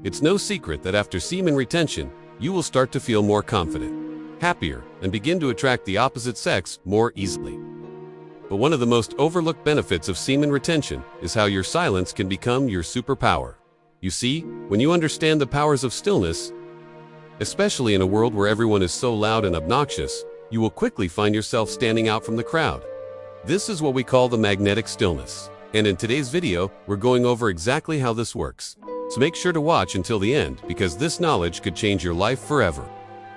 It's no secret that after semen retention, you will start to feel more confident, happier, and begin to attract the opposite sex more easily. But one of the most overlooked benefits of semen retention is how your silence can become your superpower. You see, when you understand the powers of stillness, especially in a world where everyone is so loud and obnoxious, you will quickly find yourself standing out from the crowd. This is what we call the magnetic stillness. And in today's video, we're going over exactly how this works. So make sure to watch until the end because this knowledge could change your life forever.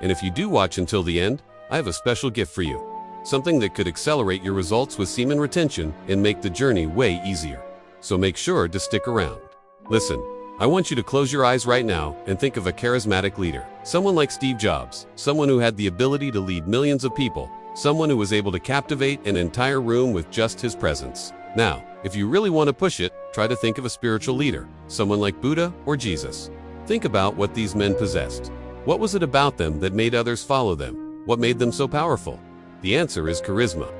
And if you do watch until the end, I have a special gift for you. Something that could accelerate your results with semen retention and make the journey way easier. So make sure to stick around. Listen, I want you to close your eyes right now and think of a charismatic leader. Someone like Steve Jobs, someone who had the ability to lead millions of people, someone who was able to captivate an entire room with just his presence. Now, if you really want to push it, try to think of a spiritual leader, someone like Buddha or Jesus. Think about what these men possessed. What was it about them that made others follow them? What made them so powerful? The answer is charisma.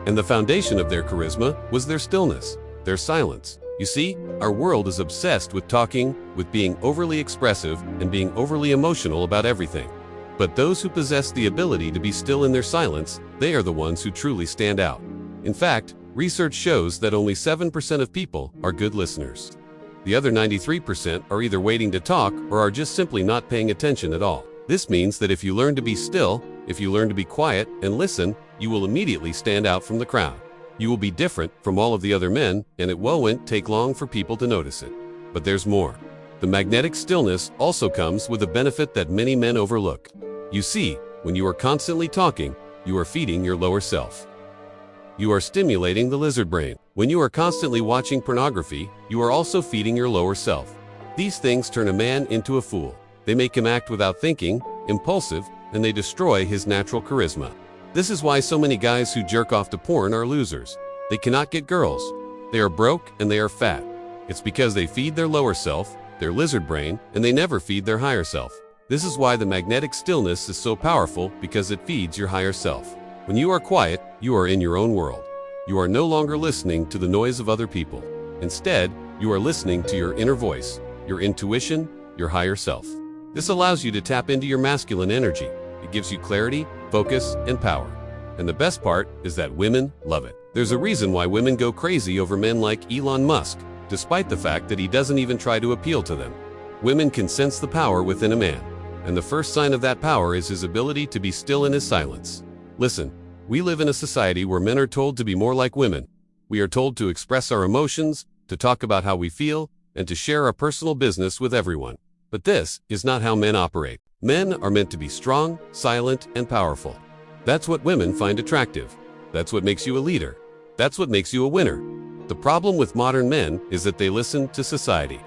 And the foundation of their charisma was their stillness, their silence. You see, our world is obsessed with talking, with being overly expressive, and being overly emotional about everything. But those who possess the ability to be still in their silence, they are the ones who truly stand out. In fact, research shows that only 7% of people are good listeners. The other 93% are either waiting to talk or are just simply not paying attention at all. This means that if you learn to be still, if you learn to be quiet and listen, you will immediately stand out from the crowd. You will be different from all of the other men, and it won't take long for people to notice it. But there's more. The magnetic stillness also comes with a benefit that many men overlook. You see, when you are constantly talking, you are feeding your lower self. You are stimulating the lizard brain. When you are constantly watching pornography, you are also feeding your lower self. These things turn a man into a fool. They make him act without thinking, impulsive, and they destroy his natural charisma. This is why so many guys who jerk off to porn are losers. They cannot get girls. They are broke and they are fat. It's because they feed their lower self, their lizard brain, and they never feed their higher self. This is why the magnetic stillness is so powerful, because it feeds your higher self. When you are quiet, you are in your own world. You are no longer listening to the noise of other people. Instead, you are listening to your inner voice, your intuition, your higher self. This allows you to tap into your masculine energy. It gives you clarity, focus, and power. And the best part is that women love it. There's a reason why women go crazy over men like Elon Musk, despite the fact that he doesn't even try to appeal to them. Women can sense the power within a man. And the first sign of that power is his ability to be still in his silence. Listen, we live in a society where men are told to be more like women. We are told to express our emotions, to talk about how we feel, and to share our personal business with everyone. But this is not how men operate. Men are meant to be strong, silent, and powerful. That's what women find attractive. That's what makes you a leader. That's what makes you a winner. The problem with modern men is that they listen to society.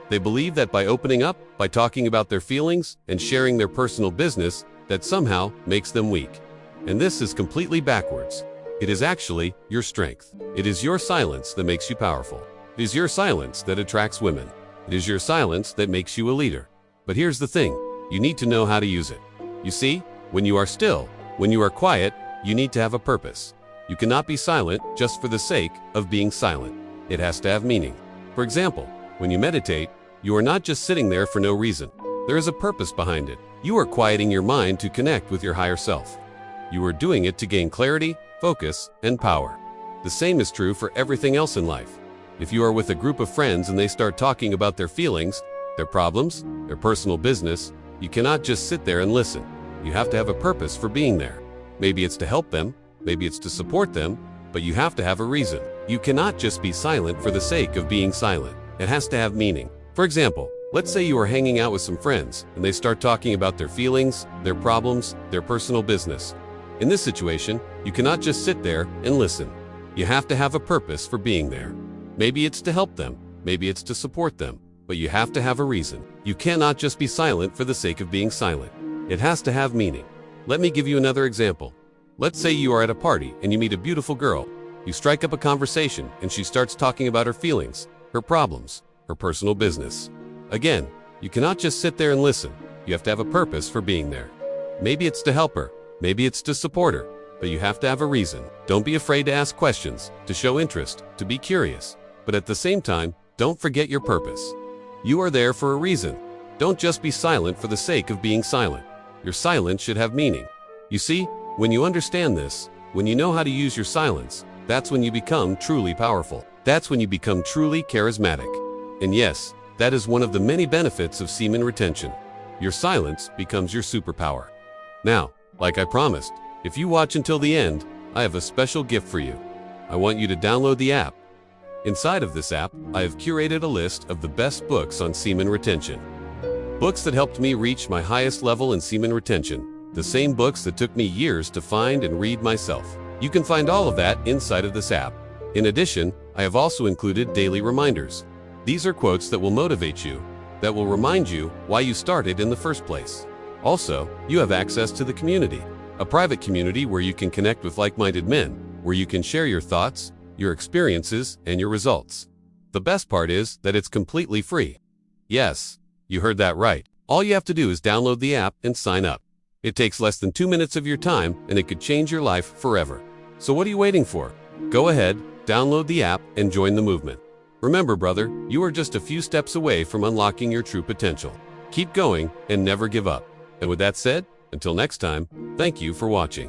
They believe that by opening up, by talking about their feelings, and sharing their personal business, that somehow makes them weak. And this is completely backwards. It is actually your strength. It is your silence that makes you powerful. It is your silence that attracts women. It is your silence that makes you a leader. But here's the thing, you need to know how to use it. You see, when you are still, when you are quiet, you need to have a purpose. You cannot be silent just for the sake of being silent. It has to have meaning. For example, when you meditate, you are not just sitting there for no reason. There is a purpose behind it. You are quieting your mind to connect with your higher self. You are doing it to gain clarity, focus, and power. The same is true for everything else in life. If you are with a group of friends and they start talking about their feelings, their problems, their personal business, you cannot just sit there and listen. You have to have a purpose for being there. Maybe it's to help them, maybe it's to support them, but you have to have a reason. You cannot just be silent for the sake of being silent. It has to have meaning. For example, let's say you are hanging out with some friends and they start talking about their feelings, their problems, their personal business. In this situation, you cannot just sit there and listen. You have to have a purpose for being there. Maybe it's to help them, maybe it's to support them, but you have to have a reason. You cannot just be silent for the sake of being silent. It has to have meaning. Let me give you another example. Let's say you are at a party and you meet a beautiful girl. You strike up a conversation and she starts talking about her feelings, her problems, her personal business. Again, you cannot just sit there and listen. You have to have a purpose for being there. Maybe it's to help her, maybe it's to support her, but you have to have a reason. Don't be afraid to ask questions, to show interest, to be curious. But at the same time, don't forget your purpose. You are there for a reason. Don't just be silent for the sake of being silent. Your silence should have meaning. You see, when you understand this, when you know how to use your silence, that's when you become truly powerful. That's when you become truly charismatic. And yes, that is one of the many benefits of semen retention. Your silence becomes your superpower. Now, like I promised, if you watch until the end, I have a special gift for you. I want you to download the app. Inside of this app, I have curated a list of the best books on semen retention. Books that helped me reach my highest level in semen retention, the same books that took me years to find and read myself. You can find all of that inside of this app. In addition, I have also included daily reminders. These are quotes that will motivate you, that will remind you why you started in the first place. Also, you have access to the community, a private community where you can connect with like-minded men, where you can share your thoughts, your experiences, and your results. The best part is that it's completely free. Yes, you heard that right. All you have to do is download the app and sign up. It takes less than 2 minutes of your time, and it could change your life forever. So what are you waiting for? Go ahead, download the app, and join the movement. Remember, brother, you are just a few steps away from unlocking your true potential. Keep going and never give up. And with that said, until next time, thank you for watching.